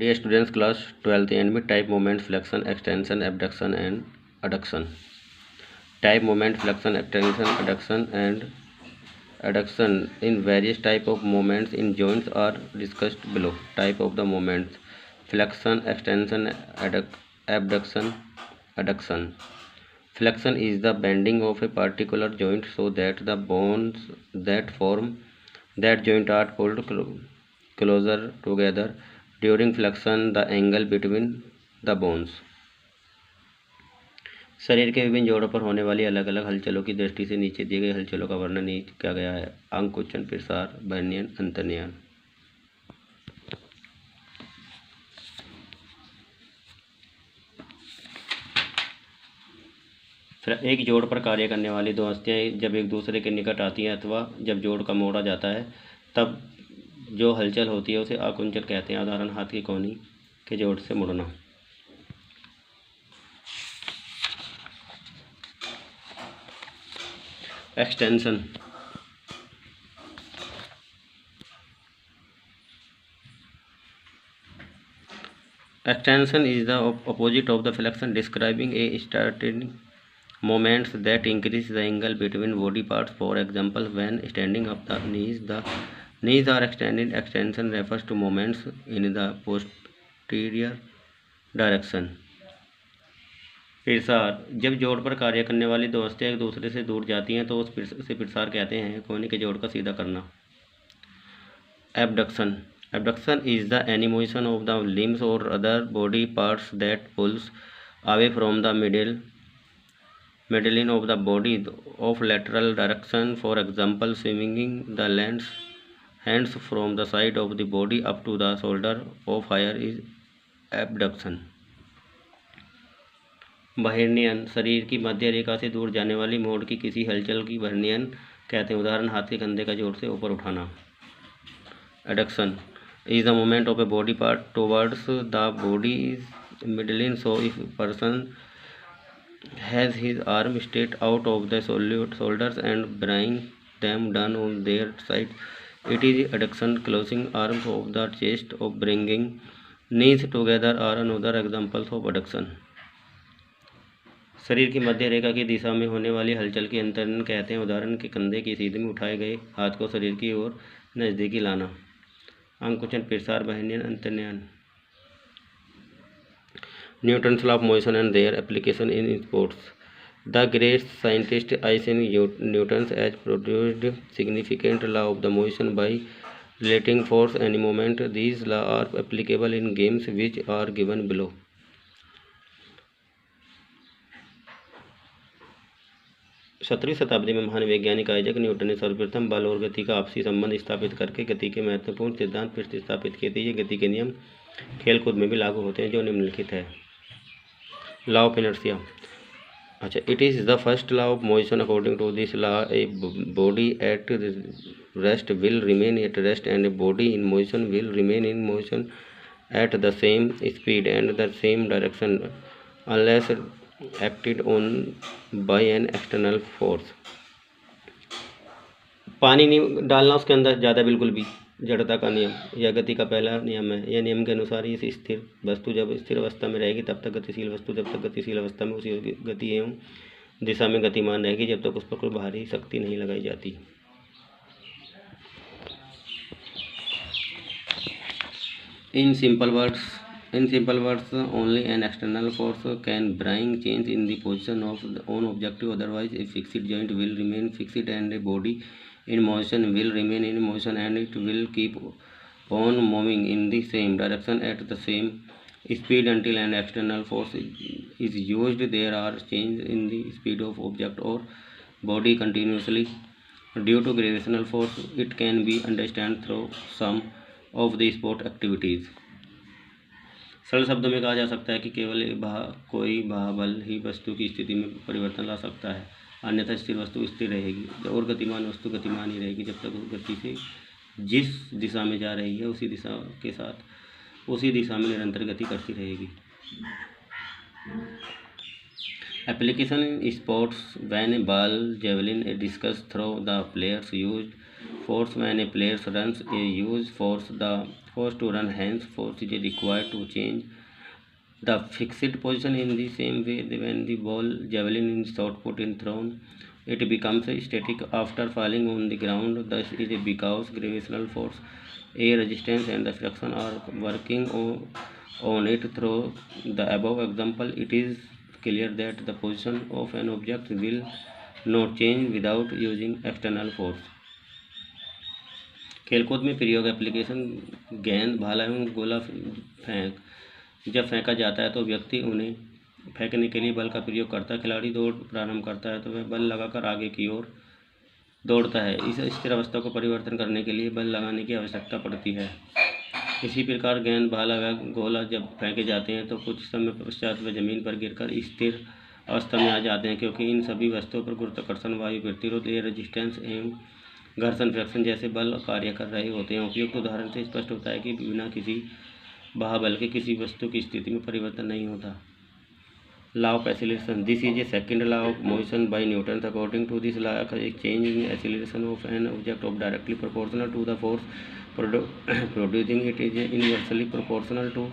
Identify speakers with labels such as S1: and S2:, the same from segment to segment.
S1: Dear students, class 12th and mid type movements, flexion, extension, abduction and adduction. Type movement, flexion, extension, adduction and adduction in various type of movements in joints are discussed below. Type of the movements: flexion, extension, abduction, adduction. Flexion is the bending of a particular joint so that the bones that form that joint are pulled closer together. During flexion, the angle between the bones. शरीर के विभिन्न जोड़ों पर होने वाली अलग अलग हलचलों की दृष्टि से नीचे दिए गए हलचलों का वर्णन किया गया है। अंकुचन, प्रसार, वर्नियन, अंतर्नयन। एक जोड़ पर कार्य करने वाली दो हस्तियाँ जब एक दूसरे के निकट आती हैं अथवा जब जोड़ का मोड़ा जाता है तब जो हलचल होती है उसे आकुंचन कहते हैं। उदाहरण: हाथ की कोहनी के जोड़ से मुड़ना। Extension is the opposite of the flexion, describing a starting moments that increase the angle between body parts. For example, when standing up, the knees are extended. Extension refers to moments in the posterior direction. प्रसार: जब जोड़ पर कार्य करने वाली दो हस्तियाँ एक दूसरे से दूर जाती हैं तो उसे प्रसार कहते हैं। कोहनी के जोड़ का सीधा करना। Abduction is the animation of the limbs or other body parts that pulls away from the middle of the body of lateral direction. For example, swinging the hands from the side of the body up to the shoulder of higher is abduction. वर्नियन: शरीर की मध्य रेखा से दूर जाने वाली मोड़ की किसी हलचल की वर्नियन कहते हैं। उदाहरण: हाथ के कंधे का जोड़ से ऊपर उठाना। Adduction is the movement of a body part towards the body's midline. So if a person has his arm straight out of the shoulders and bring them down on their side, it is adduction. Closing arms of the chest or bringing knees together are another examples of adduction. शरीर की मध्य रेखा की दिशा में होने वाली हलचल की अंतरण कहते हैं। उदाहरण के कंधे की सीधे में उठाए गए हाथ को शरीर की ओर नज़दीकी लाना। अंकुचन, प्रसार, वर्नियन, अंतर्नयन। Newton's law of motion and their application in sports. The great scientist Isaac Newton has produced significant law of the motion by relating force and moment. These laws are applicable in games which are given below. 17वीं शताब्दी में महान वैज्ञानिक Isaac Newton ने सर्वप्रथम बल और गति का आपसी संबंध स्थापित करके गति के महत्वपूर्ण सिद्धांत प्रतिस्थापित किए थे। ये गति के नियम खेलकूद में भी लागू होते हैं जो निम्नलिखित है। Law of inertia. अच्छा, it is the first law of motion. According to this law, a body at rest will remain at rest and a body in motion will remain in motion at the same speed and the same direction unless acted on by an external force. पानी नहीं डालना उसके अंदर ज़्यादा, बिल्कुल भी। जड़ता का नियम या गति का पहला नियम है। यह नियम के अनुसार इस स्थिर वस्तु जब स्थिर अवस्था में रहेगी तब तक गतिशील वस्तु जब तक गतिशील अवस्था में उसी गति एवं दिशा में गतिमान रहेगी जब तक उस पर कोई बाहरी शक्ति नहीं लगाई जाती। In simple words, only an external force can bring change in the position of the own objective. Otherwise, a fixed joint will remain fixed and a body in motion will remain in motion, and it will keep on moving in the same direction at the same speed until an external force is used. There are changes in the speed of object or body continuously due to gravitational force. It can be understood through some of the sport activities. सरल शब्दों में कहा जा सकता है कि केवल कोई बल ही वस्तु की स्थिति में परिवर्तन ला सकता है, अन्यथा स्थिर वस्तु स्थिर रहेगी और गतिमान वस्तु गतिमान ही रहेगी जब तक उस गति से जिस दिशा में जा रही है उसी दिशा के साथ उसी दिशा में निरंतर गति करती रहेगी। Application in sports: when a ball javelin a discus throw the players used force. When a player runs, a use force. The force to run, hence force is required to change the fixed position. In the same way, when the ball javelin is shot put in thrown, it becomes static after falling on the ground. Thus it is because gravitational force, air resistance and the friction are working on it. Through the above example, it is clear that the position of an object will not change without using external force. खेलकूद में प्रयोग application. गेंद, भाला एवं गोला जब फेंका जाता है तो व्यक्ति उन्हें फेंकने के लिए बल का प्रयोग करता है। खिलाड़ी दौड़ प्रारंभ करता है तो वह बल लगाकर आगे की ओर दौड़ता है। इस स्थिर अवस्था को परिवर्तन करने के लिए बल लगाने की आवश्यकता पड़ती है। इसी प्रकार गेंद, भाला व गोला जब फेंके जाते हैं तो कुछ समय पश्चात वे जमीन पर गिरकर स्थिर अवस्था में आ जाते हैं, क्योंकि इन सभी वस्तुओं पर गुरुत्वाकर्षण, वायु प्रतिरोध, एयर रेजिस्टेंस एवं घर्षण फ्रिक्शन जैसे बल कार्य कर रहे होते हैं। उपयुक्त उदाहरण से स्पष्ट होता है कि बिना किसी बाह्य के किसी वस्तु की स्थिति में परिवर्तन नहीं होता। Law of acceleration. This is a second law of motion by Newton. According to this law, a change in acceleration of an object of directly proportional to the force producing it is inversely proportional to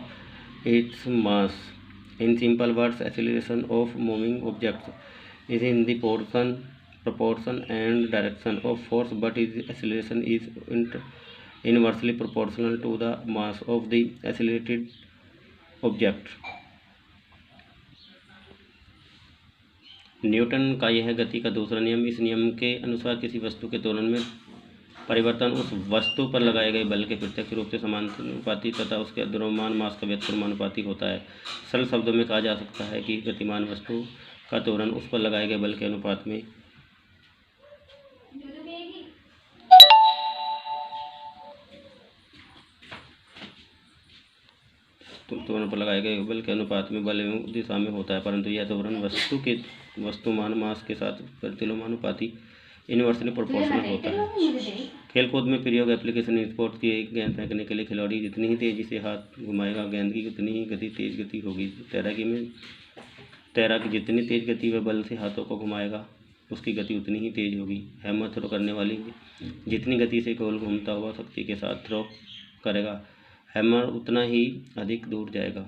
S1: its mass. In simple words, acceleration of moving objects is in the proportion and direction of force, but its acceleration is inversely proportional to the mass of the accelerated object. Newton का यह गति का दूसरा नियम। इस नियम के अनुसार किसी वस्तु के त्वरण में परिवर्तन उस वस्तु पर लगाए गए बल के प्रत्यक्ष रूप से समानुपाती तथा उसके द्रव्यमान मास का व्युत्क्रमानुपाती होता है। सरल शब्दों में कहा जा सकता है कि गतिमान वस्तु का त्वरण उस पर लगाए गए बल के अनुपात में त्वरण पर लगाए गए बल के अनुपात में बल एवं दिशा में होता है, परंतु यह त्वरण वस्तु के वस्तुमान मास के साथ प्रतिलोमानुपाती इनवर्सली प्रोपोर्शनल होता है। खेलकूद में प्रयोग एप्लीकेशन। इन स्पोर्ट्स की एक गेंद फेंकने के लिए खिलाड़ी जितनी ही तेजी से हाथ घुमाएगा, गेंद की उतनी ही तेज गति होगी। तैराकी में तैराक जितनी तेज गति व बल से हाथों को घुमाएगा, उसकी गति उतनी ही तेज होगी। हैमर थ्रो करने वाली जितनी गति से गोल घूमता हुआ शक्ति के साथ थ्रो करेगा, हैमर उतना ही अधिक दूर जाएगा।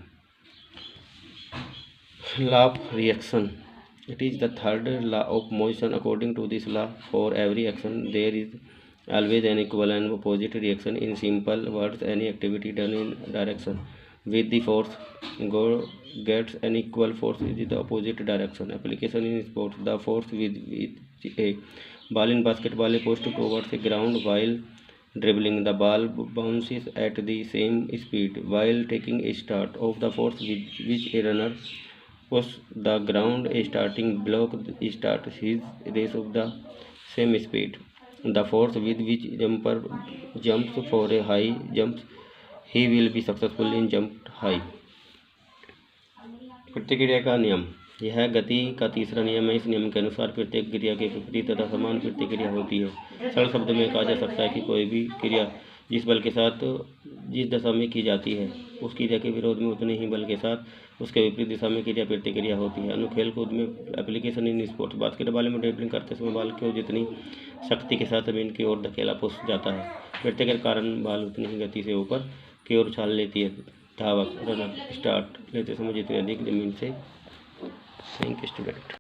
S1: Law of reaction. It is the third law of motion. According to this law, for every action there is always an equal and opposite reaction. In simple words, any activity done in direction with the force gets an equal force in the opposite direction. Application in sports. The force with a ball in basketball is pushed towards the ground while dribbling. The ball bounces at the same speed while taking a start. Of the force with which a runner pushes the ground, a starting block starts his race of the same speed. The force with which jumper jumps for a high jump, he will be successful in jump high. प्रतिक्रिया का नियम। यह गति का तीसरा नियम है। इस नियम के अनुसार प्रत्येक क्रिया के विपरीत तथा समान प्रतिक्रिया होती है। सरल शब्द में कहा जा सकता है कि कोई भी क्रिया जिस बल के साथ जिस दशा में की जाती है, उस क्रिया के विरोध में उतने ही बल के साथ उसके विपरीत दिशा में क्रिया प्रतिक्रिया होती है। खेल कूद में एप्लीकेशन इन स्पोर्ट्स। बास्केटबॉल में ड्रिबलिंग करते समय बॉल को जितनी शक्ति के साथ जमीन की ओर धकेला पुश जाता है, प्रत्येक के कारण बॉल उतनी ही गति से ऊपर की ओर उछाल लेती है। धावक रनर स्टार्ट लेते समय जितनी अधिक जमीन से। Thank you student.